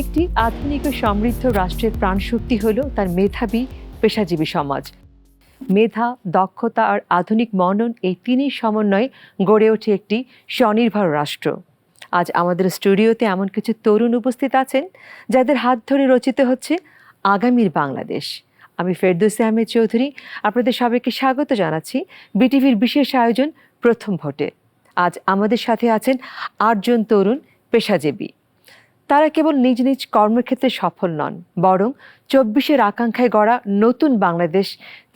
একটি আধুনিক ও সমৃদ্ধ রাষ্ট্রের প্রাণশক্তি হল তার মেধাবী পেশাজীবী সমাজ। মেধা, দক্ষতা আর আধুনিক মনন এই তিনই সমন্বয়ে গড়ে ওঠে একটি স্বনির্ভর রাষ্ট্র। আজ আমাদের স্টুডিওতে এমন কিছু তরুণ উপস্থিত আছেন যাদের হাত ধরে রচিত হচ্ছে আগামীর বাংলাদেশ। আমি ফেরদৌসী আহমেদ চৌধুরী আপনাদের সবাইকে স্বাগত জানাচ্ছি বিটিভির বিশেষ আয়োজন প্রথম ভোটে। আজ আমাদের সাথে আছেন ৮ জন তরুণ পেশাজীবী। তারা কেবল নিজ নিজ কর্মক্ষেত্রে সফল নন, বরং ২৪-এর আকাঙ্ক্ষায় গড়া নতুন বাংলাদেশ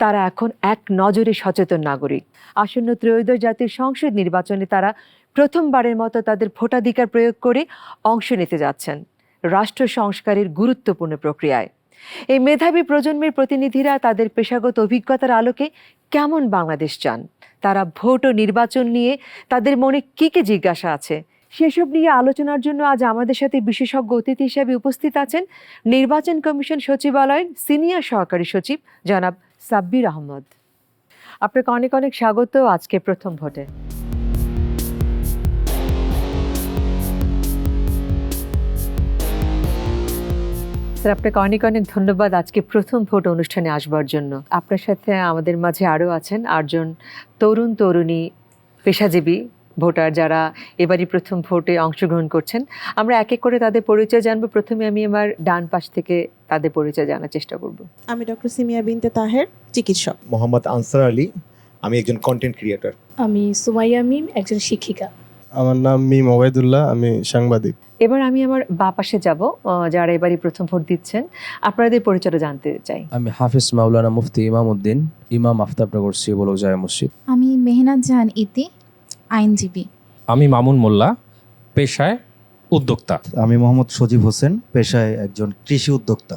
তারা এখন এক নজরে সচেতন নাগরিক। আসন্ন ত্রয়োদশ জাতীয় সংসদ নির্বাচনে তারা প্রথমবারের মতো তাদের ভোটাধিকার প্রয়োগ করে অংশ নিতে যাচ্ছেন রাষ্ট্র সংস্কারের গুরুত্বপূর্ণ প্রক্রিয়ায়। এই মেধাবী প্রজন্মের প্রতিনিধিরা তাদের পেশাগত অভিজ্ঞতার আলোকে কেমন বাংলাদেশ চান, তারা ভোট ও নির্বাচন নিয়ে তাদের মনে কি কি জিজ্ঞাসা আছে, সেসব নিয়ে আলোচনার জন্য আজ আমাদের সাথে বিশেষজ্ঞ অতিথি হিসেবে উপস্থিত আছেন নির্বাচন কমিশন সচিবালয়ের সিনিয়র সহকারী সচিব জনাব সাব্বির আহমদ। আপনাকে অনেক অনেক স্বাগত আজকে প্রথম ভোটে। স্যার, আপনাকে অনেক অনেক ধন্যবাদ আজকে প্রথম ভোট অনুষ্ঠানে আসবার জন্য। আপনার সাথে আমাদের মাঝে আরও আছেন ৮ জন তরুণ তরুণী পেশাজীবী ভোটার যারা এবারই প্রথম ভোটে অংশগ্রহণ করছেন। আমরা এক এক করে তাদের পরিচয় জানবো। প্রথমে আমি আমার ডান পাশ থেকে তাদের পরিচয় জানার চেষ্টা করব। আমি ডক্টর সিমিয়া বিনতে তাহের, চিকিৎসক। মোহাম্মদ আনসার আলী, আমি একজন কন্টেন্ট ক্রিয়েটর। আমি সুমাইয়া মিম, একজন শিক্ষিকা। আমার নাম মিম ওবায়দুল্লাহ, আমি সাংবাদিক। এবার আমি আমার বা পাশে যাব, যারা এবারই প্রথম ভোট দিচ্ছেন। আপনাদের পরিচয়টা জানতে চাই। আমি হাফিজ মাওলানা মুফতি ইমামউদ্দিন, ইমাম আফতাবনগর সিবলক জামে মসজিদ। আমি মেহনাত জাহান ইতি, আইনজীবী। আমি মামুন মোল্লা, পেশায় উদ্যোক্তা। আমি মোহাম্মদ সজীব হোসেন, পেশায় একজন কৃষি উদ্যোক্তা।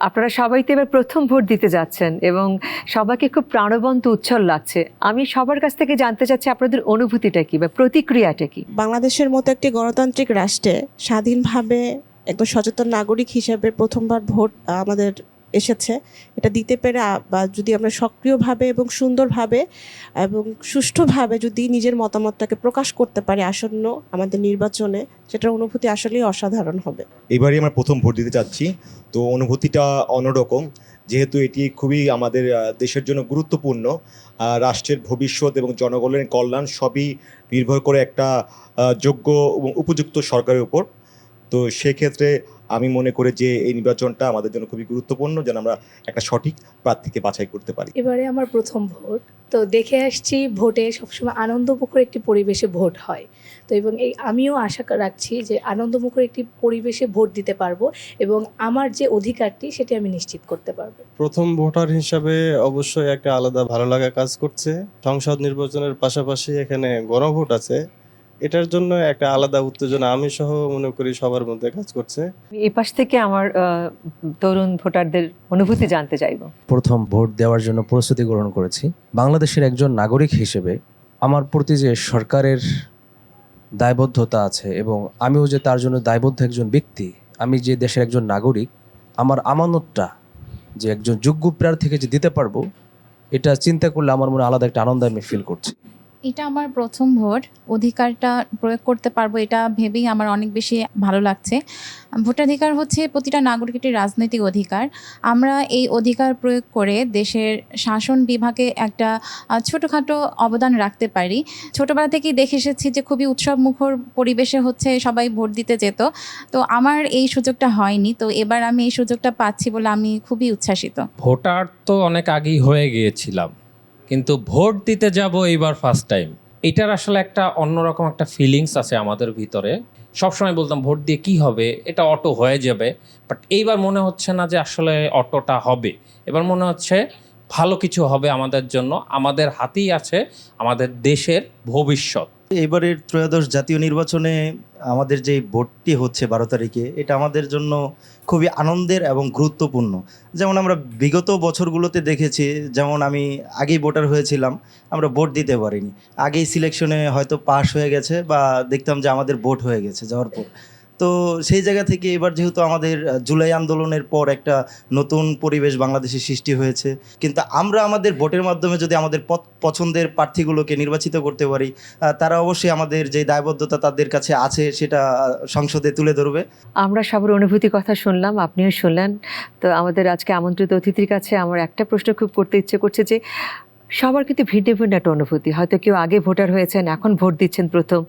আপনারা সবাই তো এবার প্রথম ভোট দিতে যাচ্ছেন এবং সবাইকে খুব প্রাণবন্ত উচ্ছল লাগছে। আমি সবার কাছ থেকে জানতে চাচ্ছি আপনাদের অনুভূতিটা কি বা প্রতিক্রিয়াটা কি? বাংলাদেশের মতো একটি গণতান্ত্রিক রাষ্ট্রে স্বাধীনভাবে একজন সচেতন নাগরিক হিসেবে প্রথমবার ভোট আমাদের এসেছে। এটা দিতে পেরে বা যদি আমরা সক্রিয়ভাবে এবং সুন্দরভাবে এবং সুষ্ঠুভাবে যদি নিজের মতামতটাকে প্রকাশ করতে পারি আসন্ন আমাদের নির্বাচনে, সেটার অনুভূতি আসলেই অসাধারণ হবে। এবারই আমরা প্রথম ভোট দিতে যাচ্ছি, তো অনুভূতিটা অন্যরকম, যেহেতু এটি খুবই আমাদের দেশের জন্য গুরুত্বপূর্ণ। রাষ্ট্রের ভবিষ্যৎ এবং জনগণের কল্যাণ সবই নির্ভর করে একটা যোগ্য এবং উপযুক্ত সরকারের উপর। তো সেক্ষেত্রে আমি মনে করি যে এই নির্বাচনটা আমাদের জন্য খুবই গুরুত্বপূর্ণ, যেন আমরা একটা সঠিক প্রার্থীকে বাছাই করতে পারি। এবারে আমার প্রথম ভোট, তো দেখে আসছি ভোটে সবসময় আনন্দমুখর একটি পরিবেশে ভোট হয়। তো এবং আমিও আশা রাখছি যে আনন্দমুখর একটি পরিবেশে ভোট দিতে পারবো এবং আমার যে অধিকারটি সেটি আমি নিশ্চিত করতে পারবো। প্রথম ভোটার হিসাবে অবশ্যই একটা আলাদা ভালো লাগা কাজ করছে। সংসদ নির্বাচনের পাশাপাশি এখানে গণভোট আছে, এটার জন্য একটা আলাদা উত্তেজনা আমি সহ মনে করি সবার মধ্যে কাজ করছে। এই পাশ থেকে আমার তরুণ ভোটারদের অনুভূতি জানতে চাইবো। প্রথম ভোট দেওয়ার জন্য প্রস্তুতি গ্রহণ করেছি। বাংলাদেশের একজন নাগরিক হিসেবে আমার প্রতি যে সরকারের দায়বদ্ধতা আছে এবং আমিও যে তার জন্য দায়বদ্ধ একজন ব্যক্তি, আমি যে দেশের একজন নাগরিক, আমার আমানতটা যে একজন যোগ্য প্রার্থীকে যে দিতে পারবো, এটা চিন্তা করলে আমার মনে আলাদা একটা আনন্দ আমি ফিল করছি। এটা আমার প্রথম ভোট, অধিকারটা প্রয়োগ করতে পারবো এটা ভেবেই আমার অনেক বেশি ভালো লাগছে। ভোটাধিকার হচ্ছে প্রতিটা নাগরিকের রাজনৈতিক অধিকার। আমরা এই অধিকার প্রয়োগ করে দেশের শাসন বিভাগে একটা ছোটোখাটো অবদান রাখতে পারি। ছোটোবেলা থেকেই দেখে এসেছি যে খুবই উৎসবমুখর পরিবেশে হচ্ছে সবাই ভোট দিতে যেত, তো আমার এই সুযোগটা হয়নি। তো এবার আমি এই সুযোগটা পাচ্ছি বলে আমি খুবই উচ্ছ্বাসিত। ভোটার তো অনেক আগেই হয়ে গিয়েছিলাম, কিন্তু ভোট দিতে যাব এইবার ফার্স্ট টাইম। এটার আসলে একটা অন্যরকম একটা ফিলিংস আছে আমাদের ভিতরে। সবসময় বলতাম ভোট দিয়ে কি হবে, এটা অটো হয়ে যাবে, বাট এইবার মনে হচ্ছে না যে আসলে অটোটা হবে। এবার মনে হচ্ছে ভালো কিছু হবে আমাদের জন্য। আমাদের হাতেই আছে আমাদের দেশের ভবিষ্যৎ। এবারের ত্রয়োদশ জাতীয় নির্বাচনে আমাদের যে ভোটটি হচ্ছে 12 তারিখে, এটা আমাদের জন্য খুবই আনন্দের এবং গুরুত্বপূর্ণ। যেমন আমরা বিগত বছরগুলোতে দেখেছি, যেমন আমি আগেই ভোটার হয়েছিলাম, আমরা ভোট দিতে পারিনি, আগেই সিলেকশনে হয়তো পাস হয়ে গেছে বা দেখতাম যে আমাদের ভোট হয়ে গেছে যাওয়ার পর। তো সেই জায়গা থেকে এবার যেহেতু আমাদের জুলাই আন্দোলনের পর একটা নতুন পরিবেশ বাংলাদেশে সৃষ্টি হয়েছে, কিন্তু আমরা আমাদের ভোটের মাধ্যমে যদি আমাদের পছন্দের প্রার্থীগুলোকে নির্বাচিত করতে পারি, তারা অবশ্যই আমাদের যে দায়বদ্ধতা তাদের কাছে আছে সেটা সংসদে তুলে ধরবে। আমরা সবার অনুভূতির কথা শুনলাম, আপনিও শুনলেন। তো আমাদের আজকে আমন্ত্রিত অতিথির কাছে আমার একটা প্রশ্ন খুব করতে ইচ্ছে করছে যে সবার কিন্তু ভিন্ন ভিন্ন একটা অনুভূতি। হয়তো কেউ আগে ভোটার হয়েছেন, এখন ভোট দিচ্ছেন প্রথম,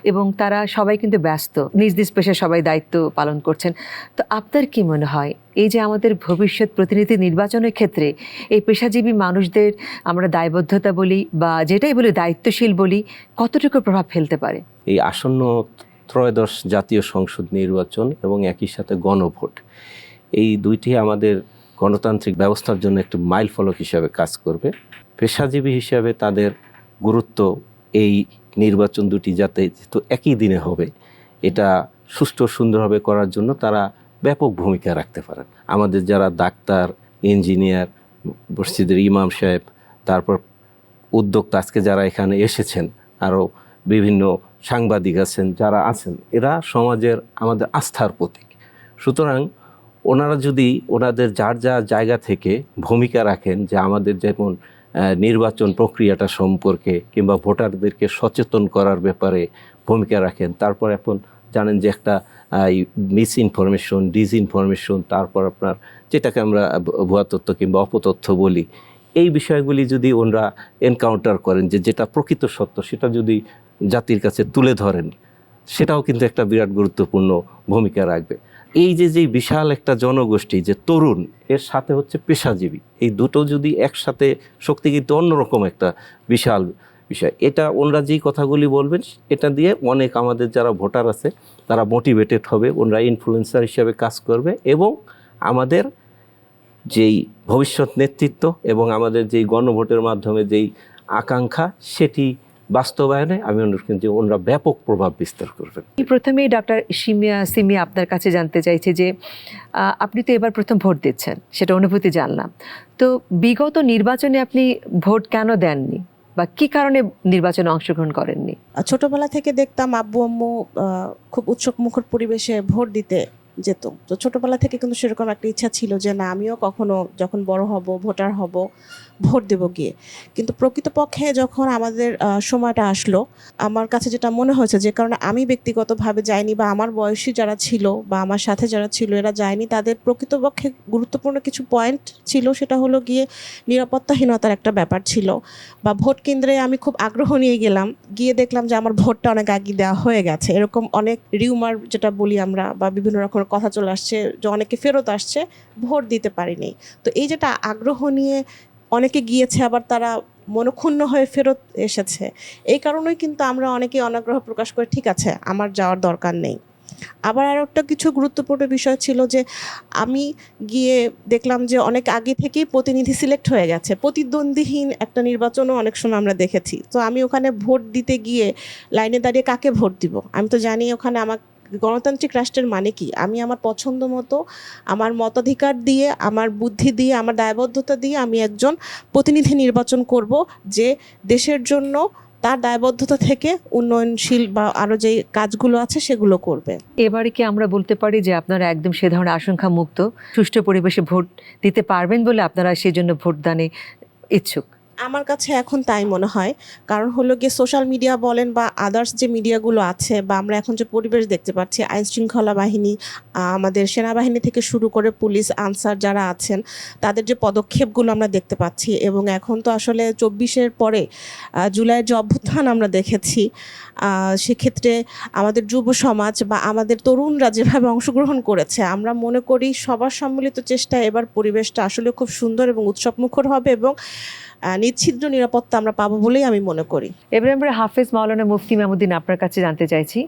এবং তারা সবাই কিন্তু ব্যস্ত, নিজ নিজ পেশায় সবাই দায়িত্ব পালন করছেন। তো আপনার কি মনে হয় এই যে আমাদের ভবিষ্যৎ প্রতিনিধি নির্বাচনের ক্ষেত্রে এই পেশাজীবী মানুষদের আমরা দায়বদ্ধতা বলি বা যেটাই বলি দায়িত্বশীল বলি, কতটুকু প্রভাব ফেলতে পারে? এই আসন্ন ত্রয়োদশ জাতীয় সংসদ নির্বাচন এবং একই সাথে গণভোট, এই দুইটি আমাদের গণতান্ত্রিক ব্যবস্থার জন্য একটি মাইলফলক হিসাবে কাজ করবে। পেশাজীবী হিসাবে তাদের গুরুত্ব, এই নির্বাচন দুটি যাতে যেহেতু একই দিনে হবে, এটা সুষ্ঠু সুন্দরভাবে করার জন্য তারা ব্যাপক ভূমিকা রাখতে পারেন। আমাদের যারা ডাক্তার, ইঞ্জিনিয়ার, মসজিদের ইমাম সাহেব, তারপর উদ্যোক্তা, আজকে যারা এখানে এসেছেন, আরও বিভিন্ন সাংবাদিক আছেন, যারা আছেন, এরা সমাজের আমাদের আস্থার প্রতীক। সুতরাং ওনারা যদি ওনাদের যার যার জায়গা থেকে ভূমিকা রাখেন, যে আমাদের যেমন নির্বাচন প্রক্রিয়াটা সম্পর্কে কিংবা ভোটারদেরকে সচেতন করার ব্যাপারে ভূমিকা রাখেন, তারপর এখন জানেন যে একটা মিস ইনফরমেশন, ডিসইনফরমেশন, তারপর আপনার যেটাকে আমরা ভুয়া তথ্য কিংবা অপতথ্য বলি, এই বিষয়গুলি যদি ওনারা এনকাউন্টার করেন, যে যেটা প্রকৃত সত্য সেটা যদি জাতির কাছে তুলে ধরেন, সেটাও কিন্তু একটা বিরাট গুরুত্বপূর্ণ ভূমিকা রাখবে। এই যে বিশাল একটা জনগোষ্ঠী, যে তরুণ, এর সাথে হচ্ছে পেশাজীবী, এই দুটো যদি একসাথে শক্তি, কিন্তু অন্যরকম একটা বিশাল বিষয়। এটা ওনারা যেই কথাগুলি বলবেন, এটা দিয়ে অনেক আমাদের যারা ভোটার আছে তারা মোটিভেটেড হবে, ওনারা ইনফ্লুয়েন্সার হিসাবে কাজ করবে, এবং আমাদের যেই ভবিষ্যৎ নেতৃত্ব এবং আমাদের যেই গণভোটের মাধ্যমে যেই আকাঙ্ক্ষা, সেটি বাস্তবায়নে আমি মনে করি যে ওনারা ব্যাপক প্রভাব বিস্তার করবেন। প্রথমেই ডক্টর সিমিয়া আপনার কাছে জানতে চাইছে যে আপনি তো এবার প্রথম ভোট দিচ্ছেন, সেটা অনুভূতি জানলাম। তো বিগত নির্বাচনে আপনি ভোট কেন দেননি বা কি কারণে নির্বাচনে অংশগ্রহণ করেননি? ছোটবেলা থেকে দেখতাম আব্বু আম্মু খুব উৎসব মুখর পরিবেশে ভোট দিতে যেত। তো ছোটবেলা থেকে কিন্তু সেরকম একটা ইচ্ছা ছিল যে না, আমিও কখনো যখন বড় হব, ভোটার হব, ভোট দেব গিয়ে। কিন্তু প্রকৃতপক্ষে যখন আমাদের সময়টা আসলো, আমার কাছে যেটা মনে হয়েছে, যে কারণে আমি ব্যক্তিগতভাবে যাইনি বা আমার বয়সী যারা ছিল বা আমার সাথে যারা ছিল এরা যায়নি, তাদের প্রকৃতপক্ষে গুরুত্বপূর্ণ কিছু পয়েন্ট ছিল। সেটা হলো গিয়ে নিরাপত্তাহীনতার একটা ব্যাপার ছিল, বা ভোট কেন্দ্রে আমি খুব আগ্রহ নিয়ে গেলাম, গিয়ে দেখলাম যে আমার ভোটটা অনেক আগে দেওয়া হয়ে গেছে। এরকম অনেক রিউমার যেটা বলি আমরা, বা বিভিন্ন রকমের কথা চলে আসছে যে অনেকে ফেরত আসছে, ভোট দিতে পারিনি। তো এই যেটা আগ্রহ নিয়ে অনেকে গিয়েছে, আবার তারা মনক্ষুণ্ণ হয়ে ফেরত এসেছে, এই কারণেই কিন্তু আমরা অনেকেই অনাগ্রহ প্রকাশ করে ঠিক আছে আমার যাওয়ার দরকার নেই। আবার আর একটা কিছু গুরুত্বপূর্ণ বিষয় ছিল যে আমি গিয়ে দেখলাম যে অনেক আগে থেকেই প্রতিনিধি সিলেক্ট হয়ে গেছে, প্রতিদ্বন্দ্বীহীন একটা নির্বাচনও অনেক সময় আমরা দেখেছি। তো আমি ওখানে ভোট দিতে গিয়ে লাইনে দাঁড়িয়ে কাকে ভোট দিব? আমি তো জানি ওখানে আমার গণতান্ত্রিক রাষ্ট্রের মানে কি। আমি আমার পছন্দ মতো, আমার মতাধিকার দিয়ে, আমার বুদ্ধি দিয়ে, আমার দায়বদ্ধতা দিয়ে আমি একজন প্রতিনিধি নির্বাচন করব, যে দেশের জন্য তার দায়বদ্ধতা থেকে উন্নয়নশীল বা আরও যে কাজগুলো আছে সেগুলো করবে। এবারে কি আমরা বলতে পারি যে আপনারা একদম সে ধরনের আশঙ্কা মুক্ত, সুষ্ঠু পরিবেশে ভোট দিতে পারবেন বলে আপনারা সেই জন্য ভোটদানে ইচ্ছুক? আমার কাছে এখন তাই মনে হয়। কারণ হলো গিয়ে সোশ্যাল মিডিয়া বলেন বা আদার্স যে মিডিয়াগুলো আছে, বা আমরা এখন যে পরিবেশ দেখতে পাচ্ছি, আইনশৃঙ্খলা বাহিনী, আমাদের সেনাবাহিনী থেকে শুরু করে পুলিশ, আনসার যারা আছেন, তাদের যে পদক্ষেপগুলো আমরা দেখতে পাচ্ছি, এবং এখন তো আসলে 24-এর পরে জুলাইয়ের যে অভ্যুত্থান আমরা দেখেছি, সেক্ষেত্রে আমাদের যুব সমাজ বা আমাদের তরুণরা যেভাবে অংশগ্রহণ করেছে, আমরা মনে করি সবার সম্মিলিত চেষ্টায় এবার পরিবেশটা আসলে খুব সুন্দর এবং উৎসবমুখর হবে, এবং নিচ্ছিদ্র নিরাপত্তা আমরা পাবো বলেই আমি মনে করি। এবারে আমরা হাফেজ মাওলানা মুফতি ইমামউদ্দিন আপনার কাছে জানতে চাইছি,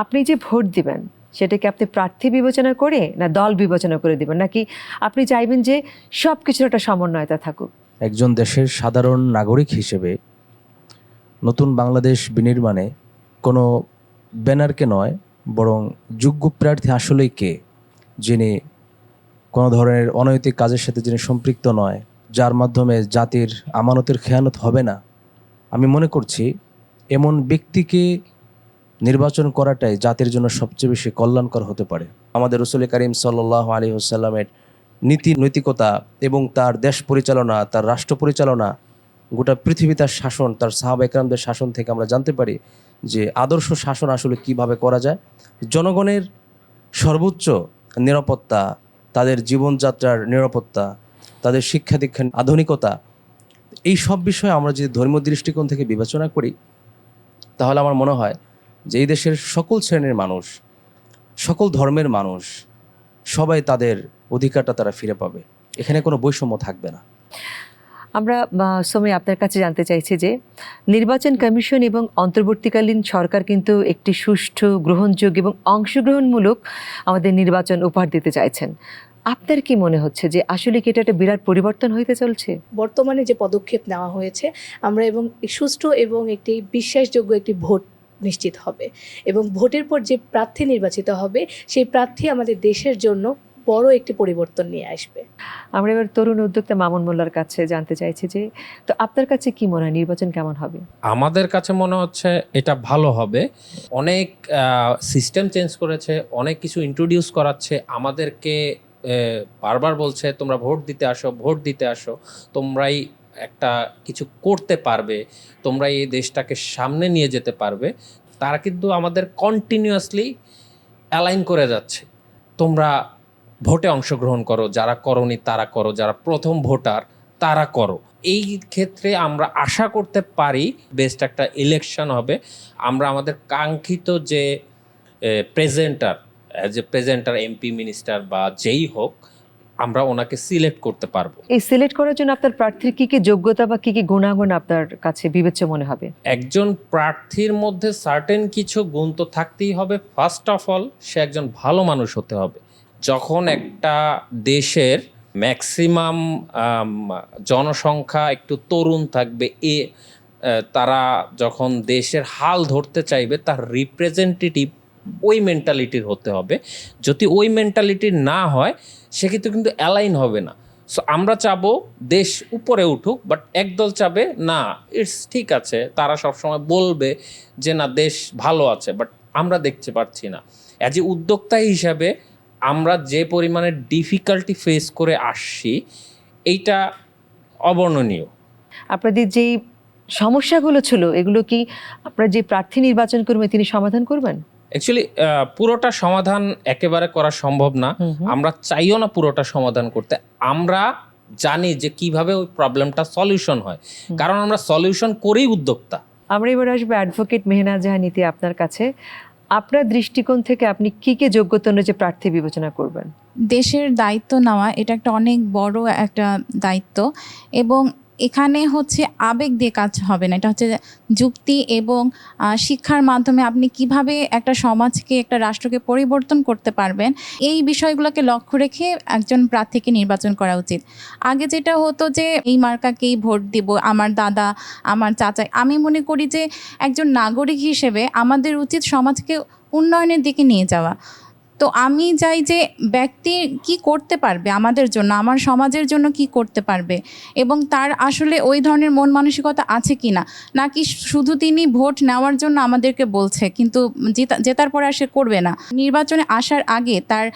আপনি যে ভোট দিবেন সেটাকে আপনি প্রার্থী বিবেচনা করে না দল বিবেচনা করে দিবেন, নাকি আপনি চাইবেন যে সব কিছুর একটা সমন্বয়তা থাকুক? একজন দেশের সাধারণ নাগরিক হিসেবে নতুন বাংলাদেশ বিনির্মাণে কোনো ব্যানারকে নয়, বরং যোগ্য প্রার্থী আসলেই কে, যিনি কোনো ধরনের অনৈতিক কাজের সাথে যিনি সম্পৃক্ত নয়, যার মাধ্যমে জাতির আমানতের খেয়ানত হবে না, আমি মনে করছি এমন ব্যক্তিকে নির্বাচন করাটাই জাতির জন্য সবচেয়ে বেশি কল্যাণকর হতে পারে। আমাদের রাসূল করিম সাল্লাল্লাহু আলাইহি ওয়াসাল্লামের নীতি নৈতিকতা এবং তার দেশ পরিচালনা, তার রাষ্ট্র পরিচালনা, গোটা পৃথিবী তার শাসন, তার সাহাবা একরামদের শাসন থেকে আমরা জানতে পারি যে আদর্শ শাসন আসলে কিভাবে করা যায়। জনগণের সর্বোচ্চ নিরাপত্তা, তাদের জীবনযাত্রার নিরাপত্তা, তাদের শিক্ষা দীক্ষার আধুনিকতা, এই সব বিষয়ে আমরা যদি ধর্মীয় দৃষ্টিকোণ থেকে বিবেচনা করি তাহলে আমার মনে হয় যে এই দেশের সকল শ্রেণীর মানুষ, সকল ধর্মের মানুষ সবাই তাদের অধিকারটা তারা ফিরে পাবে। এখানে কোনো বৈষম্য থাকবে না। আমরা সময় আপনার কাছে জানতে চাইছি যে নির্বাচন কমিশন এবং অন্তর্বর্তীকালীন সরকার কিন্তু একটি সুষ্ঠু, গ্রহণযোগ্য এবং অংশগ্রহণমূলক আমাদের নির্বাচন উপহার দিতে চাইছেন। আপনার কি মনে হচ্ছে যে আসলে কি এটা একটা বিরাট পরিবর্তন হইতে চলছে? বর্তমানে যে পদক্ষেপ নেওয়া হয়েছে আমরা এবং সুষ্ঠু এবং একটি বিশ্বাসযোগ্য একটি ভোট নিশ্চিত হবে এবং ভোটের পর যে প্রার্থী নির্বাচিত হবে সেই প্রার্থী আমাদের দেশের জন্য বড় একটি পরিবর্তন নিয়ে আসবে। আমরা এবার তরুণ উদ্যোক্তা মামুন মোল্লার কাছে জানতে চাইছি যে তো আপনার কাছে কি মনে হয় নির্বাচন কেমন হবে? আমাদের কাছে মনে হচ্ছে এটা ভালো হবে। অনেক সিস্টেম চেঞ্জ করেছে, অনেক কিছু ইন্ট্রোডিউস করাচ্ছে, আমাদেরকে বারবার বলছে তোমরা ভোট দিতে আসো, ভোট দিতে আসো, তোমরাই একটা কিছু করতে পারবে, তোমরা এই দেশটাকে সামনে নিয়ে যেতে পারবে। তারা কিন্তু আমাদের কন্টিনিউয়াসলি অ্যালাইন করে যাচ্ছে, তোমরা ভোটে অংশগ্রহণ করো, যারা করনি তারা করো, যারা প্রথম ভোটার তারা করো। এই ক্ষেত্রে আমরা আশা করতে পারি বেস্ট একটা ইলেকশন হবে। আমরা আমাদের কাঙ্ক্ষিত যে presenter, as a presenter, MP, minister বা যেই হোক, আমরা ওনাকে সিলেক্ট করতে পারবো। এই সিলেক্ট করার জন্য আপনার প্রার্থীর কি কি যোগ্যতা বা কি কি গুণাগুণ আপনার কাছে বিবেচ্য মনে হবে? একজন প্রার্থীর মধ্যে সার্টেন কিছু গুণ তো থাকতেই হবে। ফার্স্ট অফ অল, সে একজন ভালো মানুষ হতে হবে। যখন একটা দেশের ম্যাক্সিমাম জনসংখ্যা একটু তরুণ থাকবে, তারা যখন দেশের হাল ধরতে চাইবে, তার রিপ্রেজেন্টেটিভ ওই মেন্টালিটির হতে হবে। যদি ওই মেন্টালিটির না হয় সেক্ষেত্রে কিন্তু অ্যালাইন হবে না। সো আমরা চাবো দেশ উপরে উঠুক, বাট একদল চাবে না ইটস ঠিক আছে, তারা সবসময় বলবে যে না দেশ ভালো আছে, বাট আমরা দেখতে পাচ্ছি না। অ্যাজ এ উদ্যোক্তা হিসাবে আমরা যে পরিমাণে ডিফিকাল্টি ফেস করে আসছি, এইটা অবর্ণনীয়। আপনাদের যেই সমস্যাগুলো ছিল এগুলো কি আপনারা যে প্রার্থী নির্বাচন করবেন তিনি সমাধান করবেন? অ্যাকচুয়ালি পুরোটা সমাধান একেবারে করা সম্ভব না, আমরা চাইও না পুরোটা সমাধান করতে। আমরা জানি যে কিভাবে ওই প্রবলেমটা সলিউশন হয়, কারণ আমরা সলিউশন করেই উদ্যোক্তা। আমরা এবার আসবো অ্যাডভোকেট মেহনাজ জাহান নীতি আপনার কাছে। আপনার দৃষ্টিকোণ থেকে আপনি কি কি যোগ্যতা অনুযায়ী প্রার্থী বিবেচনা করবেন? দেশের দায়িত্ব নেওয়া এটা একটা অনেক বড় একটা দায়িত্ব, এবং এখানে হচ্ছে আবেগ দিয়ে কাজ হবে না। এটা হচ্ছে যুক্তি এবং শিক্ষার মাধ্যমে আপনি কিভাবে একটা সমাজকে, একটা রাষ্ট্রকে পরিবর্তন করতে পারবেন, এই বিষয়গুলোকে লক্ষ্য রেখে একজন প্রার্থীকে নির্বাচন করা উচিত। আগে যেটা হতো যে এই মার্কাকেই ভোট দিব, আমার দাদা, আমার চাচা। আমি মনে করি যে একজন নাগরিক হিসেবে আমাদের উচিত সমাজকে উন্নয়নের দিকে নিয়ে যাওয়া। তো আমি চাই যে ব্যক্তি কি করতে পারবে আমাদের জন্য, আমার সমাজের জন্য কি করতে পারবে, এবং তার আসলে ওই ধরনের মন মানসিকতা আছে কি না, নাকি শুধু তিনি ভোট নেওয়ার জন্য আমাদেরকে বলছে কিন্তু জেতার পরে আর সে করবে না। নির্বাচনে আসার আগে তার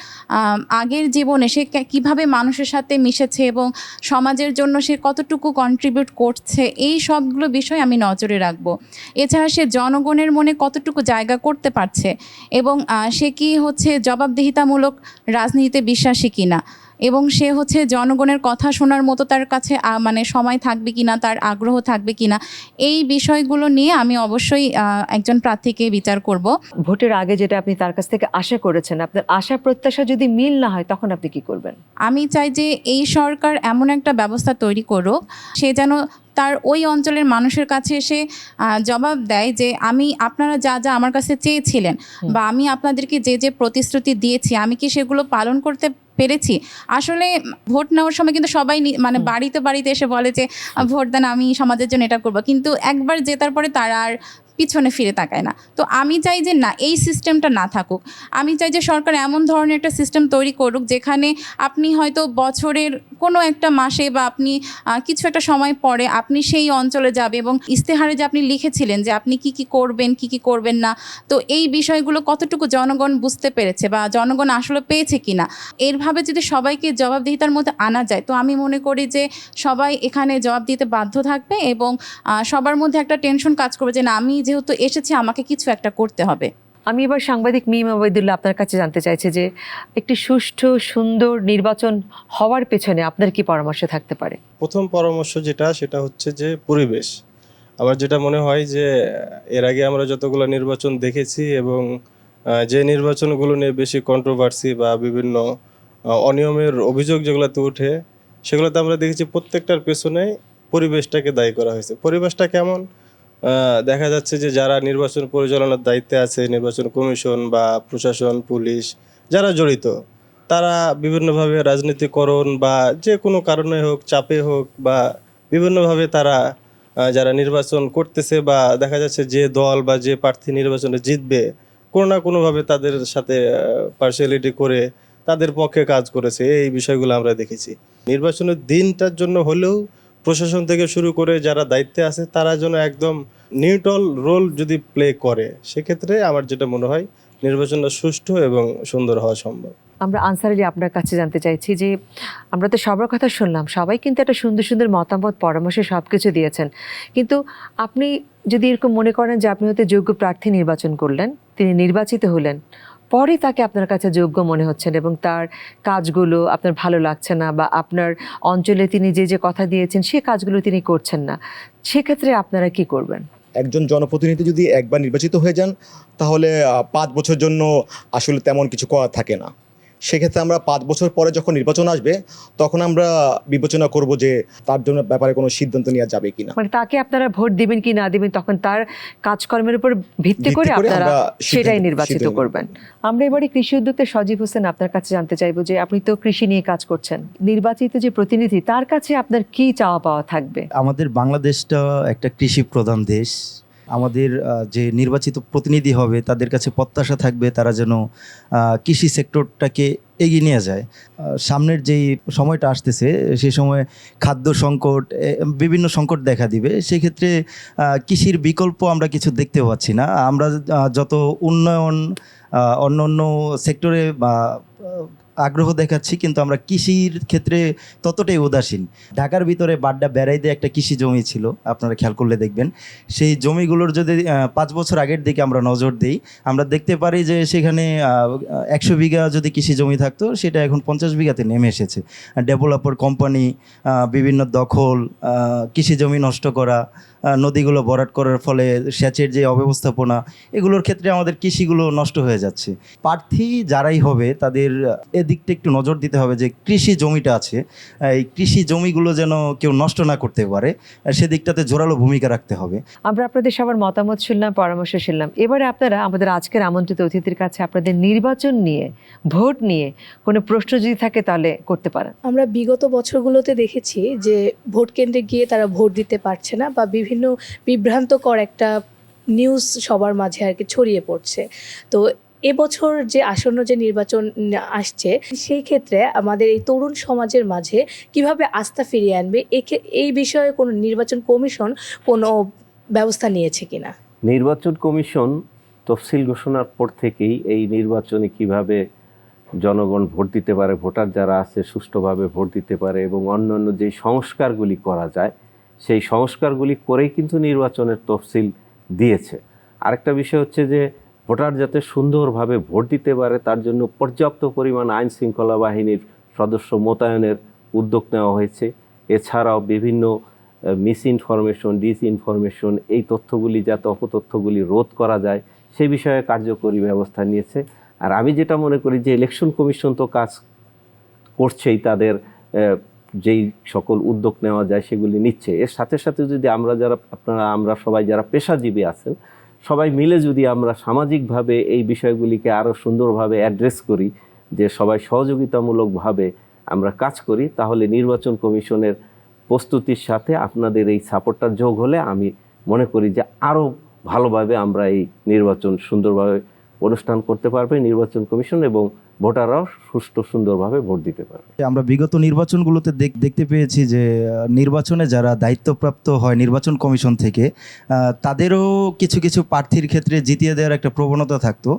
আগের জীবনে সে কিভাবে মানুষের সাথে মিশেছে এবং সমাজের জন্য সে কতটুকু কন্ট্রিবিউট করছে, এই সবগুলো বিষয় আমি নজরে রাখবো। এছাড়া সে জনগণের মনে কতটুকু জায়গা করতে পারছে, এবং সে কি হচ্ছে জবাবদিহিতামূলক রাজনীতিতে বিশ্বাসী কিনা, এবং সে হচ্ছে জনগণের কথা শোনার মতো তার কাছে মানে সময় থাকবে কিনা, তার আগ্রহ থাকবে কিনা, এই বিষয়গুলো নিয়ে আমি অবশ্যই একজন প্রার্থীকে বিচার করব। ভোটের আগে যেটা আপনি তার কাছ থেকে আশা করেছেন, আপনার আশা প্রত্যাশা যদি মিল না হয় তখন আপনি কি করবেন? আমি চাই যে এই সরকার এমন একটা ব্যবস্থা তৈরি করুক, সে যেন তার ওই অঞ্চলের মানুষের কাছে এসে জবাব দেয় যে আমি আপনারা যা যা আমার কাছে চেয়েছিলেন বা আমি আপনাদেরকে যে যে প্রতিশ্রুতি দিয়েছি আমি কি সেগুলো পালন করতে পেরেছি। আসলে ভোট নেওয়ার সময় কিন্তু সবাই মানে বাড়িতে বাড়িতে এসে বলে যে ভোট দেন, আমি সমাজের জন্য এটা করবো, কিন্তু একবার জেতার পরে তারা আর পিছনে ফিরে তাকায় না। তো আমি চাই যে না, এই সিস্টেমটা না থাকুক। আমি চাই যে সরকার এমন ধরনের একটা সিস্টেম তৈরি করুক যেখানে আপনি হয়তো বছরের কোনো একটা মাসে বা আপনি কিছু একটা সময় পরে আপনি সেই অঞ্চলে যাবে এবং ইস্তেহারে যে আপনি লিখেছিলেন যে আপনি কি কি করবেন কি কি করবেন না, তো এই বিষয়গুলো কতটুকু জনগণ বুঝতে পেরেছে বা জনগণ আসলে পেয়েছে কিনা, এরভাবে যদি সবাইকে জবাবদিহিতার মধ্যে আনা যায়, তো আমি মনে করি যে সবাই এখানে জবাব দিতে বাধ্য থাকবে এবং সবার মধ্যে একটা টেনশন কাজ করবে যে না, আমি যেহেতু এসেছি আমাকে কিছু একটা করতে হবে। আমি এবার সাংবাদিক মিম ওবায়দুল্লাহ আপনার কাছে জানতে চাইছি যে একটি সুষ্ঠু সুন্দর নির্বাচন হওয়ার পেছনে আপনার কি পরামর্শ থাকতে পারে? প্রথম পরামর্শ সেটা হচ্ছে যে পরিবেশ। আমার যেটা মনে হয় যে এর আগে আমরা যতগুলো নির্বাচন দেখেছি এবং যে নির্বাচনগুলো নিয়ে বেশি কন্ট্রোভার্সি বা বিভিন্ন অনিয়মের অভিযোগ যেগুলোতে ওঠে, সেগুলোতে আমরা দেখেছি প্রত্যেকটার পেছনে পরিবেশটাকে দায়ী করা হয়েছে। পরিবেশটা কেমন? দেখা যাচ্ছে যে যারা নির্বাচন পরিচালনার দায়িত্বে আছে, নির্বাচন কমিশন বা প্রশাসন, পুলিশ, যারা জড়িত, তারা বিভিন্নভাবে রাজনীতিকরণ বা যে কোনো কারণে হোক, চাপে হোক বা বিভিন্নভাবে তারা যারা নির্বাচন করতেছে বা দেখা যাচ্ছে যে দল বা যে প্রার্থী নির্বাচনে জিতবে, কোনো না কোনোভাবে তাদের সাথে পার্সিয়ালিটি করে তাদের পক্ষে কাজ করেছে। এই বিষয়গুলো আমরা দেখেছি। নির্বাচনের দিনটার জন্য হলেও প্রশাসন থেকে শুরু করে যারা দায়িত্বে আছে তারা যেন একদম নিউট্রাল রোল যদি প্লে করে, সেক্ষেত্রে আমার যেটা মনে হয় নির্বাচনটা সুষ্ঠু এবং সুন্দর হওয়া সম্ভব। আমরা আনসার আলী আপনার কাছে জানতে চাইছি যে আমরা তো সবার কথা শুনলাম, সবাই কিন্তু একটা সুন্দর সুন্দর মতামত, পরামর্শ সব কিছু দিয়েছেন, কিন্তু আপনি যদি এরকম মনে করেন যে আপনি হয়তো যোগ্য প্রার্থী নির্বাচন করলেন, তিনি নির্বাচিত হলেন, পরে তাকে আপনার কাছে যোগ্য মনে হচ্ছেন এবং তার কাজগুলো আপনার ভালো লাগছে না বা আপনার অঞ্চলে তিনি যে যে কথা দিয়েছেন সে কাজগুলো তিনি করছেন না, সেক্ষেত্রে আপনারা কি করবেন? একজন জনপ্রতিনিধি যদি একবার নির্বাচিত হয়ে যান তাহলে 5 বছর জন্য আসলে তেমন কিছু করা থাকে না। সেক্ষেত্রে আমরা 5 বছর পরে যখন নির্বাচন আসবে তখন আমরা বিবেচনা করব যে তার জন্য ব্যাপারে কোনো সিদ্ধান্ত নেওয়া যাবে কিনা। মানে তাকে আপনারা ভোট দিবেন কি না দিবেন তখন তার কাজকর্মের উপর ভিত্তি করে আপনারা সেটাই নির্বাচিত করবেন। আমরা এবারে কৃষি উদ্যোক্তা সজীব হোসেন আপনার কাছে জানতে চাইবো যে আপনি তো কৃষি নিয়ে কাজ করছেন, নির্বাচিত যে প্রতিনিধি তার কাছে আপনার কি চাওয়া পাওয়া থাকবে? আমাদের বাংলাদেশটা একটা কৃষি প্রধান দেশ। আমাদের যে নির্বাচিত প্রতিনিধি হবে তাদের কাছে প্রত্যাশা থাকবে তারা যেন কৃষি সেক্টরটাকে এগিয়ে নিয়ে যায়। সামনের যেই সময়টা আসতেছে সেই সময় খাদ্য সংকট, বিভিন্ন সংকট দেখা দিবে। সেক্ষেত্রে কৃষির বিকল্প আমরা কিছু দেখতে পাচ্ছি না। আমরা যত উন্নয়ন অন্য অন্য সেক্টরে আগ্রহ দেখাচ্ছি, কিন্তু আমরা কৃষির ক্ষেত্রে ততটাই উদাসীন। ঢাকার ভিতরে বাড্ডা বেড়াইতে একটা কৃষি জমি ছিল, আপনারা খেয়াল করলে দেখবেন। সেই জমিগুলোর যদি 5 বছর আগের দিকে আমরা নজর দিই, আমরা দেখতে পারি যে সেখানে 100 বিঘা যদি কৃষি জমি থাকতো সেটা এখন 50 বিঘাতে নেমে এসেছে। ডেভেলপার কোম্পানি, বিভিন্ন দখল, কৃষি জমি নষ্ট করা, নদীগুলো ভরাট করার ফলে সেচের যে অব্যবস্থাপনা, এগুলোর ক্ষেত্রে আমাদের কৃষিগুলো নষ্ট হয়ে যাচ্ছে। প্রার্থী যারাই হবে তাদের এদিকটা একটু নজর দিতে হবে যে কৃষি জমিটা আছে, এই কৃষি জমিগুলো যেন কেউ নষ্ট না করতে পারে, সেদিকটাতে জোরালো ভূমিকা রাখতে হবে। আমরা আপনাদের সবার মতামত শুনলাম, পরামর্শ শুনলাম। এবারে আপনারা আমাদের আজকের আমন্ত্রিত অতিথির কাছে আপনাদের নির্বাচন নিয়ে, ভোট নিয়ে কোনো প্রশ্ন যদি থাকে তাহলে করতে পারেন। আমরা বিগত বছরগুলোতে দেখেছি যে ভোট কেন্দ্রে গিয়ে তারা ভোট দিতে পারছে না বা বিভিন্ন বিভ্রান্তকর একটা নিউজ সবার মাঝে আর কি ছড়িয়ে পড়ছে। তো এবছর যে আসন্ন যে নির্বাচন আসছে সেই ক্ষেত্রে আমাদের এই তরুণ সমাজের মাঝে কিভাবে আস্থা ফিরিয়ে আনবে, এই বিষয়ে কোনো নির্বাচন কমিশন কোনো ব্যবস্থা নিয়েছে কিনা? নির্বাচন কমিশন তফসিল ঘোষণার পর থেকেই এই নির্বাচনে কিভাবে জনগণ ভোট দিতে পারে, ভোটার যারা আছে সুষ্ঠুভাবে ভোট দিতে পারে এবং অন্যান্য যে সংস্কারগুলি করা যায় সেই সংস্কারগুলি করেই কিন্তু নির্বাচনের তফসিল দিয়েছে। আরেকটা বিষয় হচ্ছে যে ভোটার যাতে সুন্দরভাবে ভোট দিতে পারে তার জন্য পর্যাপ্ত পরিমাণ আইন শৃঙ্খলা বাহিনীর সদস্য মোতায়েনের উদ্যোগ নেওয়া হয়েছে। এছাড়াও বিভিন্ন মিসইনফরমেশন, ডিসইনফরমেশন, এই তথ্যগুলি যাতে অপতথ্যগুলি রোধ করা যায় সেই বিষয়ে কার্যকরী ব্যবস্থা নিয়েছে। আর আমি যেটা মনে করি যে ইলেকশন কমিশন তো কাজ করছেই, তাদের যেই সকল উদ্যোগ নেওয়া যায় সেগুলি নিচ্ছে। এর সাথে সাথে যদি আমরা সবাই যারা পেশাজীবী আছেন সবাই মিলে যদি আমরা সামাজিকভাবে এই বিষয়গুলিকে আরও সুন্দরভাবে অ্যাড্রেস করি, যে সবাই সহযোগিতামূলকভাবে আমরা কাজ করি, তাহলে নির্বাচন কমিশনের প্রস্তুতির সাথে আপনাদের এই সাপোর্টটা যোগ হলে আমি মনে করি যে আরও ভালোভাবে আমরা এই নির্বাচন সুন্দরভাবে অনুষ্ঠান করতে পারবে নির্বাচন কমিশন, এবং ভোটাররাও সুষ্ঠু সুন্দরভাবে ভোট দিতে পারবে। আমরা বিগত নির্বাচনগুলোতে দেখতে পেয়েছি যে নির্বাচনে যারা দায়িত্বপ্রাপ্ত হয় নির্বাচন কমিশন থেকে, তাদেরও কিছু কিছু প্রার্থীর ক্ষেত্রে জিতিয়ে দেওয়ার একটা প্রবণতা থাকতো।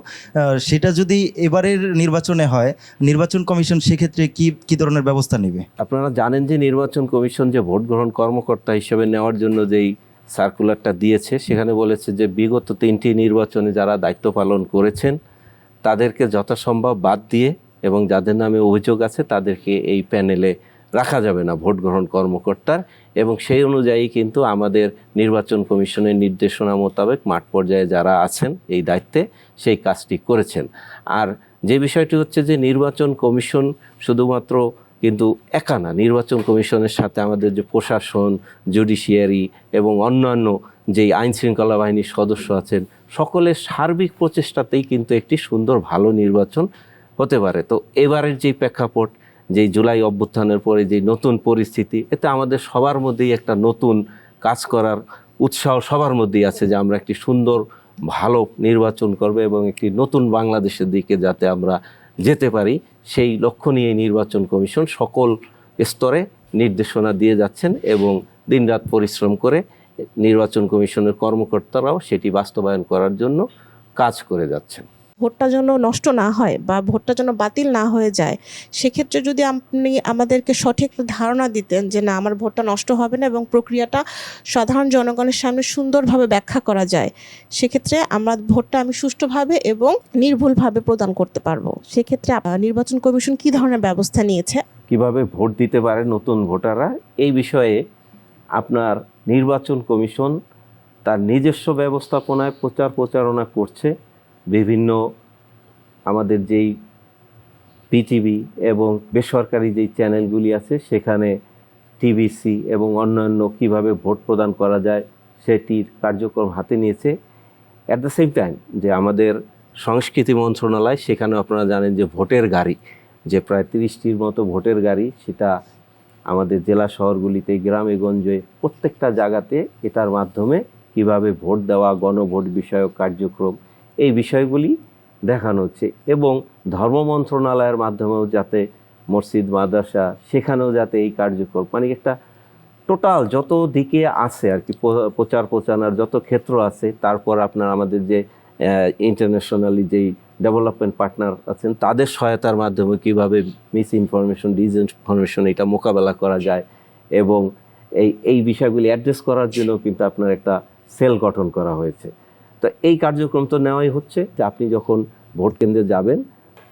সেটা যদি এবারের নির্বাচনে হয়, নির্বাচন কমিশন সেক্ষেত্রে কি ধরনের ব্যবস্থা নেবে? আপনারা জানেন যে নির্বাচন কমিশন যে ভোট গ্রহণ কর্মকর্তা হিসেবে নেওয়ার জন্য যেই সার্কুলারটা দিয়েছে, সেখানে বলেছে যে বিগত 3টি নির্বাচনে যারা দায়িত্ব পালন করেছেন তাদেরকে যথাসম্ভব বাদ দিয়ে এবং যাদের নামে অভিযোগ আছে তাদেরকে এই প্যানেলে রাখা যাবে না ভোট গ্রহণ কর্মকর্তার, এবং সেই অনুযায়ী কিন্তু আমাদের নির্বাচন কমিশনের নির্দেশনা মোতাবেক মাঠ পর্যায়ে যারা আছেন এই দায়িত্বে সেই কাজটি করেছেন। আর যে বিষয়টি হচ্ছে যে নির্বাচন কমিশন শুধুমাত্র কিন্তু একা না, নির্বাচন কমিশনের সাথে আমাদের যে প্রশাসন, জুডিশিয়ারি এবং অন্যান্য যেই আইন শৃঙ্খলা বাহিনীর সদস্য আছেন, সকলের সার্বিক প্রচেষ্টাতেই কিন্তু একটি সুন্দর ভালো নির্বাচন হতে পারে। তো এবারের যেই প্রেক্ষাপট, যেই জুলাই অভ্যুত্থানের পরে যেই নতুন পরিস্থিতি, এতে আমাদের সবার মধ্যেই একটা নতুন কাজ করার উৎসাহ সবার মধ্যেই আছে যে আমরা একটি সুন্দর ভালো নির্বাচন করব এবং একটি নতুন বাংলাদেশের দিকে যাতে আমরা যেতে পারি, সেই লক্ষ্য নিয়ে নির্বাচন কমিশন সকল স্তরে নির্দেশনা দিয়ে যাচ্ছেন এবং দিনরাত পরিশ্রম করে নির্বাচন কমিশনের কর্মকর্তারাও সেটি বাস্তবায়ন করার জন্য কাজ করে যাচ্ছেন। ভোটটা যেন নষ্ট না হয় বা ভোটটা যেন বাতিল না হয়ে যায়, সেক্ষেত্রে যদি আপনি আমাদেরকে সঠিক ধারণা দিতেন যে না, আমার ভোটটা নষ্ট হবে না এবং প্রক্রিয়াটা সাধারণ জনগণের সামনে সুন্দরভাবে ব্যাখ্যা করা যায়, সেক্ষেত্রে আমার ভোটটা আমি সুষ্ঠুভাবে এবং নির্ভুলভাবে প্রদান করতে পারবো। সেক্ষেত্রে নির্বাচন কমিশন কী ধরনের ব্যবস্থা নিয়েছে? কিভাবে ভোট দিতে পারে নতুন ভোটাররা, এই বিষয়ে আপনার নির্বাচন কমিশন তার নিজস্ব ব্যবস্থাপনায় প্রচারণা করছে। বিভিন্ন আমাদের যেই পিটিভি এবং বেসরকারি যেই চ্যানেলগুলি আছে সেখানে টিভিসি এবং অন্যান্য কিভাবে ভোট প্রদান করা যায় সেটির কার্যক্রম হাতে নিয়েছে। অ্যাট দ্য সেম টাইম যে আমাদের সংস্কৃতি মন্ত্রণালয়, সেখানে আপনারা জানেন যে ভোটের গাড়ি, যে প্রায় 30টির মতো ভোটের গাড়ি, সেটা আমাদের জেলা শহরগুলিতে, গ্রামে গঞ্জে প্রত্যেকটা জায়গাতে এটার মাধ্যমে কিভাবে ভোট দেওয়া, গণভোট বিষয়ক কার্যক্রম, এই বিষয়গুলি দেখানো হচ্ছে। এবং ধর্ম মন্ত্রণালয়ের মাধ্যমেও যাতে মসজিদ, মাদ্রাসা, সেখানেও যাতে এই কার্যক্রম, মানে একটা টোটাল যত দিকে আছে আর কি, প্রচারণার যত ক্ষেত্র আছে, তারপর আপনার আমাদের যে ইন্টারন্যাশনালি যেই ডেভেলপমেন্ট পার্টনার আছেন তাদের সহায়তার মাধ্যমে কিভাবে মিস ইনফরমেশন, ডিসইনফরমেশন এটা মোকাবেলা করা যায়, এবং এই বিষয়গুলি অ্যাড্রেস করার জন্য কিন্তু আপনার একটা সেল গঠন করা হয়েছে। তো এই কার্যক্রম তো নেওয়াই হচ্ছে যে আপনি যখন ভোট কেন্দ্রে যাবেন,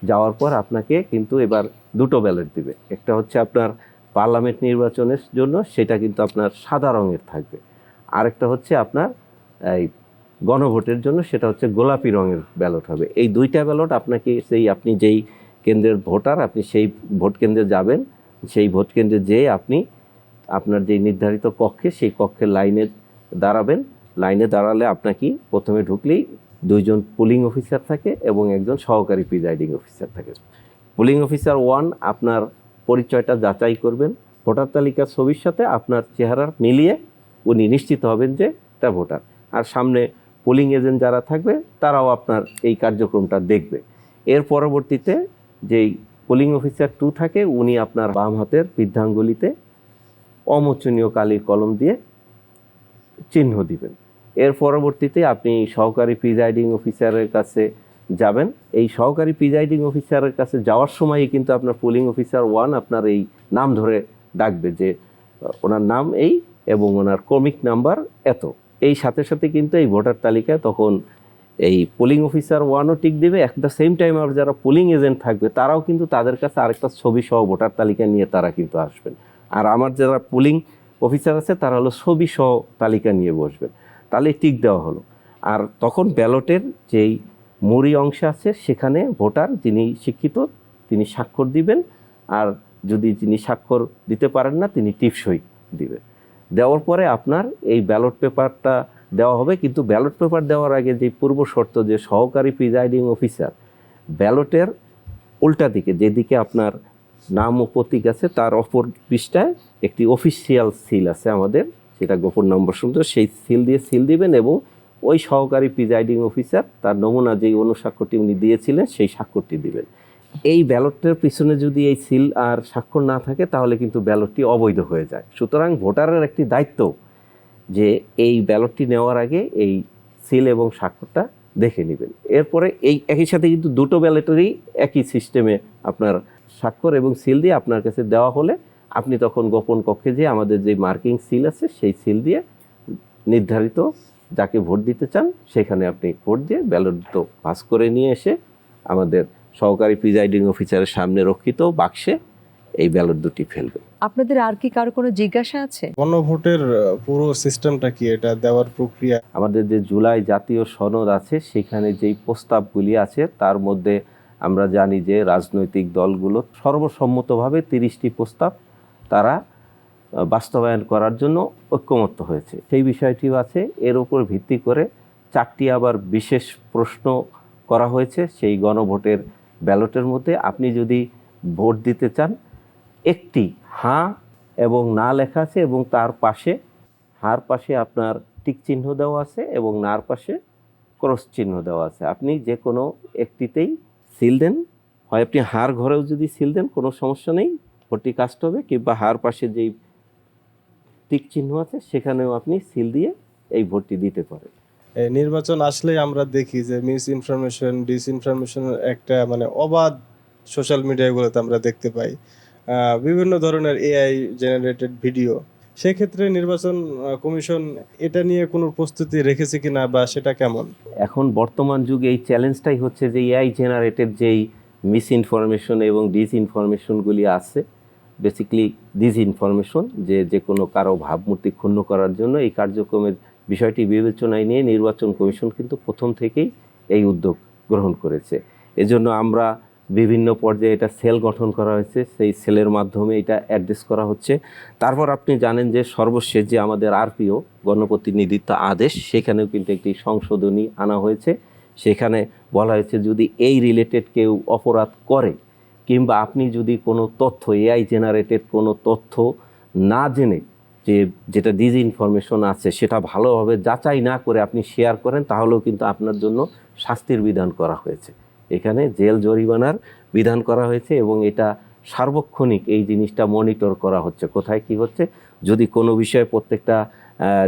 যাওয়ার পর আপনাকে কিন্তু এবার দুটো ব্যালট দিবে। একটা হচ্ছে আপনার পার্লামেন্ট নির্বাচনের জন্য, সেটা কিন্তু আপনার সাদা রঙের থাকবে। আরেকটা হচ্ছে আপনার এই গণভোটের জন্য, সেটা হচ্ছে গোলাপি রঙের ব্যালট হবে। এই দুইটা ব্যালট আপনাকে আপনি যেই কেন্দ্রের ভোটার, আপনি সেই ভোট কেন্দ্রে যাবেন, সেই ভোট কেন্দ্রে যেয়ে আপনি আপনার যেই নির্ধারিত কক্ষে, সেই কক্ষের লাইনে দাঁড়াবেন। লাইনে দাঁড়ালে আপনাকে প্রথমে ঢুকলেই 2জন পুলিং অফিসার থাকে এবং একজন সহকারী প্রিজাইডিং অফিসার থাকে। পুলিং অফিসার 1 আপনার পরিচয়টা যাচাই করবেন, ভোটার তালিকার ছবির সাথে আপনার চেহারার মিলিয়ে উনি নিশ্চিত হবেন যে এটা ভোটার। আর সামনে পুলিং এজেন্ট যারা থাকবে তারাও আপনার এই কার্যক্রমটা দেখবে। এর পরবর্তীতে যেই পুলিং অফিসার 2 থাকে, উনি আপনার বাম হাতের বৃদ্ধাঙ্গুলিতে অমোচনীয় কালির কলম দিয়ে চিহ্ন দিবেন। এর পরবর্তীতে আপনি সহকারী প্রিজাইডিং অফিসারের কাছে যাবেন। এই সহকারী প্রিজাইডিং অফিসারের কাছে যাওয়ার সময়ই কিন্তু আপনার পুলিং অফিসার 1 আপনার এই নাম ধরে ডাকবে যে ওনার নাম এই এবং ওনার ক্রমিক নাম্বার এত। এই সাথে সাথে কিন্তু এই ভোটার তালিকায় তখন এই পুলিং অফিসার 1ও টিক দেবে। অ্যাট দ্য সেম টাইম আর যারা পুলিং এজেন্ট থাকবে তারাও কিন্তু তাদের কাছে আরেকটা ছবি সহ ভোটার তালিকা নিয়ে তারা কিন্তু আসবেন। আর আমার যারা পুলিং অফিসার আছে তারা হলো ছবি সহ তালিকা নিয়ে বসবেন। তাহলে টিক দেওয়া হলো। আর তখন ব্যালটের যেই মুড়ি অংশ আছে সেখানে ভোটার যিনি শিক্ষিত তিনি স্বাক্ষর দিবেন, আর যদি যিনি স্বাক্ষর দিতে পারেন না তিনি টিপসই দিবেন। দেওয়ার পরে আপনার এই ব্যালট পেপারটা দেওয়া হবে। কিন্তু ব্যালট পেপার দেওয়ার আগে যে পূর্ব শর্ত যে সহকারী প্রিজাইডিং অফিসার ব্যালটের উল্টা দিকে যেদিকে আপনার নাম ও প্রতীক আছে তার অপর পৃষ্ঠায় একটি অফিসিয়াল সিল আছে আমাদের, সেটা গোপন নম্বর শুনতে, সেই সিল দিয়ে সিল দিবেন এবং ওই সহকারী প্রিজাইডিং অফিসার তার নমুনা যেই অনুস্বাক্ষরটি উনি দিয়েছিলেন সেই স্বাক্ষরটি দিবেন। এই ব্যালটের পিছনে যদি এই সিল আর স্বাক্ষর না থাকে তাহলে কিন্তু ব্যালটটি অবৈধ হয়ে যায়। সুতরাং ভোটারের একটি দায়িত্ব যে এই ব্যালটটি নেওয়ার আগে এই সিল এবং স্বাক্ষরটা দেখে নেবেন। এরপরে এই একই সাথে কিন্তু দুটো ব্যালটেরই একই সিস্টেমে আপনার স্বাক্ষর এবং সিল দিয়ে আপনার কাছে দেওয়া হলে আপনি তখন গোপন কক্ষে যেয়ে আমাদের যে মার্কিং সিল আছে সেই সিল দিয়ে নির্ধারিত যাকে ভোট দিতে চান সেখানে আপনি ভোট দিয়ে ব্যালট পাস করে নিয়ে এসে আমাদের সহকারী প্রিজাইডিং অফিসারের সামনে রক্ষিত বাক্সে এই ব্যালট দুটি ফেলবেন। আপনাদের আর কি কারো কোনো জিজ্ঞাসা আছে? গণভোটের পুরো সিস্টেমটা কি, এটা দেওয়ার প্রক্রিয়া? আমাদের যে জুলাই জাতীয় সনদ আছে সেখানে যেই প্রস্তাবগুলি আছে তার মধ্যে আমরা জানি যে রাজনৈতিক দলগুলো সর্বসম্মতভাবে 30টি প্রস্তাব তারা বাস্তবায়ন করার জন্য ঐক্যমত্য হয়েছে, সেই বিষয়টিও আছে। এর উপর ভিত্তি করে 4টি আবার বিশেষ প্রশ্ন করা হয়েছে সেই গণভোটের ব্যালটের মধ্যে। আপনি যদি ভোট দিতে চান, একটি হাঁ এবং না লেখা আছে এবং তার পাশে হার পাশে আপনার টিক চিহ্ন দেওয়া আছে এবং নার পাশে ক্রস চিহ্ন দেওয়া আছে। আপনি যে কোনো একটিতেই সিল দেন, হয় আপনি হার ঘরেও যদি সিল দেন কোনো সমস্যা নেই, ভোটটি কাস্ট হবে, কিংবা হার পাশে যেই টিক চিহ্ন আছে সেখানেও আপনি সিল দিয়ে এই ভোটটি দিতে পারেন। এই নির্বাচন আসলেই আমরা দেখি যে মিস ইনফরমেশন, ডিসইনফরমেশনের একটা মানে অবাধ সোশ্যাল মিডিয়াগুলোতে আমরা দেখতে পাই বিভিন্ন ধরনের এআই জেনারেটেড ভিডিও। সেক্ষেত্রে নির্বাচন কমিশন এটা নিয়ে কোনো প্রস্তুতি রেখেছে কিনা বা সেটা কেমন? এখন বর্তমান যুগে এই চ্যালেঞ্জটাই হচ্ছে যে এআই জেনারেটেড যেই মিস ইনফরমেশন এবং ডিসইনফরমেশনগুলি আছে, বেসিক্যালি ডিসইনফরমেশন, যে কোনো কারো ভাবমূর্তি ক্ষুণ্ণ করার জন্য এই কার্যক্রমের বিষয়টি বিবেচনায় নিয়ে নির্বাচন কমিশন কিন্তু প্রথম থেকেই এই উদ্যোগ গ্রহণ করেছে। এজন্য আমরা বিভিন্ন পর্যায়ে এটা সেল গঠন করা হয়েছে, সেই সেলের মাধ্যমে এটা অ্যাড্রেস করা হচ্ছে। তারপর আপনি জানেন যে সর্বশেষ যে আমাদের আরপিও গণপ্রতিনিধিত্ব আদেশ, সেখানেও কিন্তু একটি সংশোধনী আনা হয়েছে। সেখানে বলা হয়েছে যদি এই রিলেটেড কেউ অপরাধ করে কিংবা আপনি যদি কোনো তথ্য এআই জেনারেটেড কোনো তথ্য না জেনে যেটা ডিসইনফরমেশন আছে সেটা ভালোভাবে যাচাই না করে আপনি শেয়ার করেন, তাহলেও কিন্তু আপনার জন্য শাস্তির বিধান করা হয়েছে। এখানে জেল জরিমানার বিধান করা হয়েছে এবং এটা সার্বক্ষণিক এই জিনিসটা মনিটর করা হচ্ছে, কোথায় কি হচ্ছে। যদি কোনো বিষয়ে প্রত্যেকটা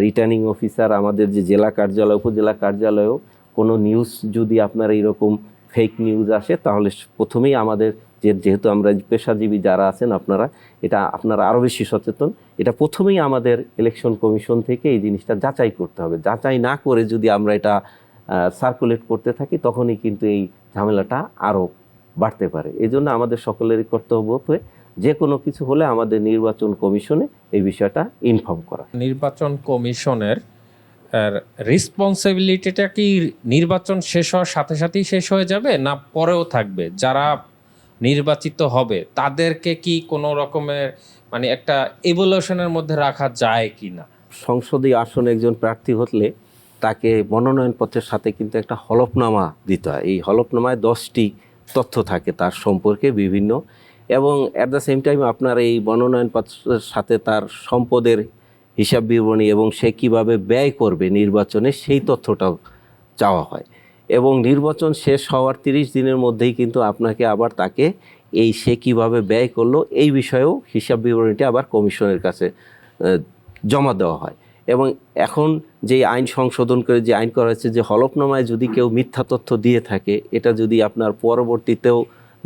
রিটার্নিং অফিসার আমাদের যে জেলা কার্যালয়, উপজেলা কার্যালয়েও কোনো নিউজ যদি আপনার এইরকম ফেক নিউজ আসে, তাহলে প্রথমেই আমাদের যেহেতু আমরা পেশাজীবী যারা আছেন আপনারা আরও বেশি সচেতন, এটা প্রথমেই আমাদের ইলেকশন কমিশন থেকে এই জিনিসটা যাচাই করতে হবে। যাচাই না করে যদি আমরা এটা সার্কুলেট করতে থাকি তখনই কিন্তু এই ঝামেলাটা আরও বাড়তে পারে। এই জন্য আমাদের সকলেরই কর্তব্য হয়ে যে কোনো কিছু হলে আমাদের নির্বাচন কমিশনে এই বিষয়টা ইনফর্ম করা। নির্বাচন কমিশনের রেসপন্সিবিলিটিটা কি নির্বাচন শেষ হওয়ার সাথে সাথেই শেষ হয়ে যাবে, না পরেও থাকবে? যারা নির্বাচিত হবে তাদেরকে কি কোনো রকমের মানে একটা ইভলিউশনের মধ্যে রাখা যায় কি না? সংসদীয় আসনে একজন প্রার্থী হলে তাকে মনোনয়নপত্রের সাথে কিন্তু একটা হলফনামা দিতে হয়। এই হলফনামায় 10টি তথ্য থাকে তার সম্পর্কে বিভিন্ন, এবং অ্যাট দ্য সেম টাইম আপনার এই মনোনয়নপত্রের সাথে তার সম্পদের হিসাব বিবরণী এবং সে কীভাবে ব্যয় করবে নির্বাচনে সেই তথ্যটাও চাওয়া হয়। এবং নির্বাচন শেষ হওয়ার 30 দিনের মধ্যেই কিন্তু আপনাকে আবার তাকে সে কীভাবে ব্যয় করলো এই বিষয়েও হিসাব বিবরণীটি আবার কমিশনের কাছে জমা দেওয়া হয়। এবং এখন যে আইন সংশোধন করে যে আইন করা হয়েছে যে হলফনামায় যদি কেউ মিথ্যা তথ্য দিয়ে থাকে, এটা যদি আপনার পরবর্তীতেও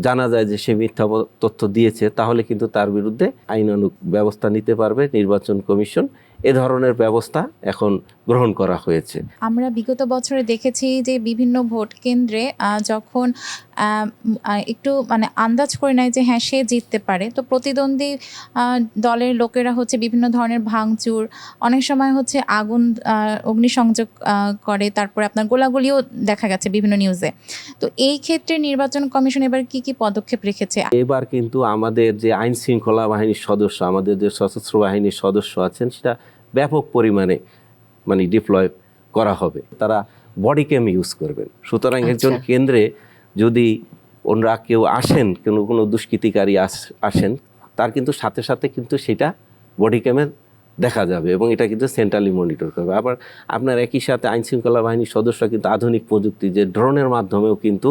জানা যায় যে সে মিথ্যা তথ্য দিয়েছে, তাহলে কিন্তু তার বিরুদ্ধে আইনানুগ ব্যবস্থা নিতে পারবে নির্বাচন কমিশন। এ ধরনের ব্যবস্থা এখন গ্রহণ করা হয়েছে। আমরা বিগত বছরে দেখেছি যে বিভিন্ন ভোট কেন্দ্রে যখন একটু মানে আন্দাজ করে নেয় যে হ্যাঁ সে জিততে পারে, তো প্রতিদ্বন্দ্বী দলের লোকেরা হচ্ছে বিভিন্ন ধরনের ভাঙচুর, অনেক সময় হচ্ছে অগ্নিসংযোগ করে, তারপরে আপনার গোলাগুলিও দেখা গেছে বিভিন্ন নিউজে। তো এই ক্ষেত্রে নির্বাচন কমিশন এবার কি কি পদক্ষেপ রেখেছে? এবার কিন্তু আমাদের যে আইন শৃঙ্খলা বাহিনীর সদস্য, আমাদের যে সশস্ত্র বাহিনীর সদস্য আছেন, সেটা ব্যাপক পরিমাণে মানে ডিপ্লয় করা হবে। তারা বডি ক্যাম ইউজ করবেন। সুতরাং একজন কেন্দ্রে যদি ওনারা কেউ আসেন, কোনো দুষ্কৃতিকারী আসেন, তার কিন্তু সাথে সাথে কিন্তু সেটা বডি ক্যামে দেখা যাবে এবং এটা কিন্তু সেন্ট্রালি মনিটর করবে। আবার আপনার একই সাথে আইনশৃঙ্খলা বাহিনীর সদস্যরা কিন্তু আধুনিক প্রযুক্তি যে ড্রোনের মাধ্যমেও কিন্তু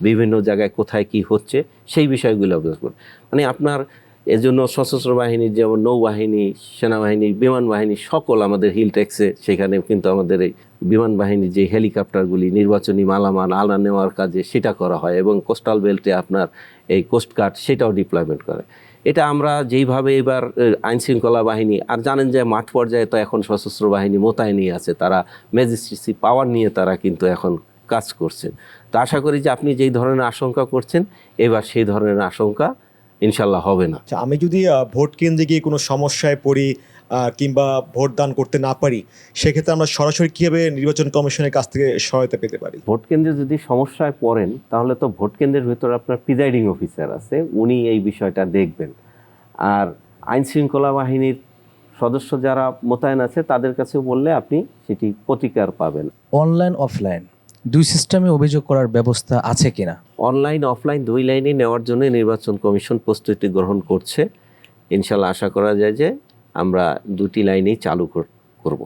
বিভিন্ন জায়গায় কোথায় কি হচ্ছে সেই বিষয়গুলো অবজার্ভ করবে। মানে আপনার এজন্য সশস্ত্র বাহিনীর যেমন নৌবাহিনী, সেনাবাহিনী, বিমান বাহিনী সকল আমাদের হিল ট্যাক্সে সেখানে কিন্তু আমাদের এই বিমান বাহিনীর যে হেলিকপ্টারগুলি নির্বাচনী মালামাল আনা নেওয়ার কাজে সেটা করা হয় এবং কোস্টাল বেল্টে আপনার এই কোস্টগার্ড সেটাও ডিপ্লয়মেন্ট করে। এটা আমরা যেইভাবে এবার আইনশৃঙ্খলা বাহিনী, আর জানেন যে মাঠ পর্যায়ে তো এখন সশস্ত্র বাহিনী মোতায়েনই আছে, তারা ম্যাজিস্ট্রেসি পাওয়ার নিয়ে তারা কিন্তু এখন কাজ করছেন। তো আশা করি যে আপনি যেই ধরনের আশঙ্কা করছেন এবার সেই ধরনের আশঙ্কা ইনশাল্লাহ হবে না। আচ্ছা, আমি যদি ভোট কেন্দ্রে গিয়ে কোনো সমস্যায় পড়ি কিংবা ভোট দান করতে না পারি, সেক্ষেত্রে আমরা সরাসরি কীভাবে নির্বাচন কমিশনের কাছ থেকে সহায়তা পেতে পারি? ভোট কেন্দ্রে যদি সমস্যায় পড়েন তাহলে তো ভোট কেন্দ্রের ভেতরে আপনার প্রিজাইডিং অফিসার আছে, উনি এই বিষয়টা দেখবেন। আর আইনশৃঙ্খলা বাহিনীর সদস্য যারা মোতায়েন আছে তাদের কাছে বললে আপনি সেটি প্রতিকার পাবেন। অনলাইন অফলাইন দুই সিস্টেমে অভিযোগ করার ব্যবস্থা আছে কিনা? অনলাইন অফলাইন দুই লাইনে নেওয়ার জন্য নির্বাচন কমিশন প্রস্তুতি গ্রহণ করছে। ইনশাল্লাহ আশা করা যায় যে আমরা দুটি লাইনেই চালু করব।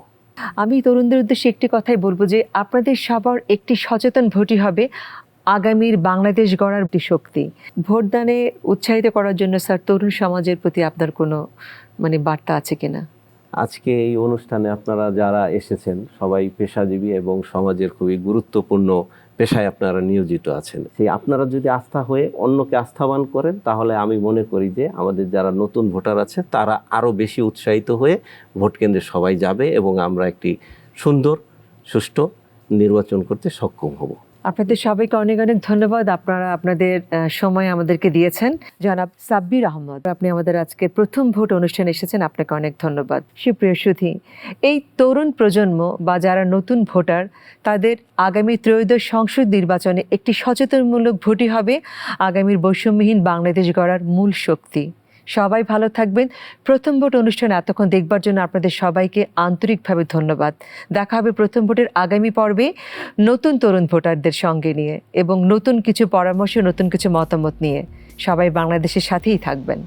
আমি তরুণদের উদ্দেশ্যে একটি কথাই বলবো যে আপনাদের সবার একটি সচেতন ভোটই হবে আগামীর বাংলাদেশ গড়ার একটি শক্তি। ভোটদানে উৎসাহিত করার জন্য স্যার তরুণ সমাজের প্রতি আপনার কোনো বার্তা আছে কিনা? আজকে এই অনুষ্ঠানে আপনারা যারা এসেছেন সবাই পেশাজীবী এবং সমাজের খুবই গুরুত্বপূর্ণ পেশায় আপনারা নিয়োজিত আছেন। সেই আপনারা যদি আস্থা হয়ে অন্যকে আস্থাবান করেন তাহলে আমি মনে করি যে আমাদের যারা নতুন ভোটার আছে তারা আরও বেশি উৎসাহিত হয়ে ভোট কেন্দ্রে সবাই যাবে এবং আমরা একটি সুন্দর সুষ্ঠু নির্বাচন করতে সক্ষম হব। আপনাদের সবাইকে অনেক অনেক ধন্যবাদ। আপনারা আপনাদের সময় আমাদেরকে দিয়েছেন। জনাব সাব্বির আহমদ, আপনি আমাদের আজকে প্রথম ভোট অনুষ্ঠানে এসেছেন, আপনাকে অনেক ধন্যবাদ। সুপ্রিয় সুধী, এই তরুণ প্রজন্ম বা যারা নতুন ভোটার তাদের আগামী ত্রয়োদশ সংসদ নির্বাচনে একটি সচেতনমূলক ভোটই হবে আগামীর বৈষম্যহীন বাংলাদেশ গড়ার মূল শক্তি। সবাই ভালো থাকবেন। প্রথম ভোট অনুষ্ঠান এতক্ষণ দেখবার জন্য আপনাদের সবাইকে আন্তরিকভাবে ধন্যবাদ। দেখা হবে প্রথম ভোটের আগামী পর্বে নতুন তরুণ ভোটারদের সঙ্গে নিয়ে এবং নতুন কিছু পরামর্শ, নতুন কিছু মতামত নিয়ে। সবাই বাংলাদেশের সাথেই থাকবেন।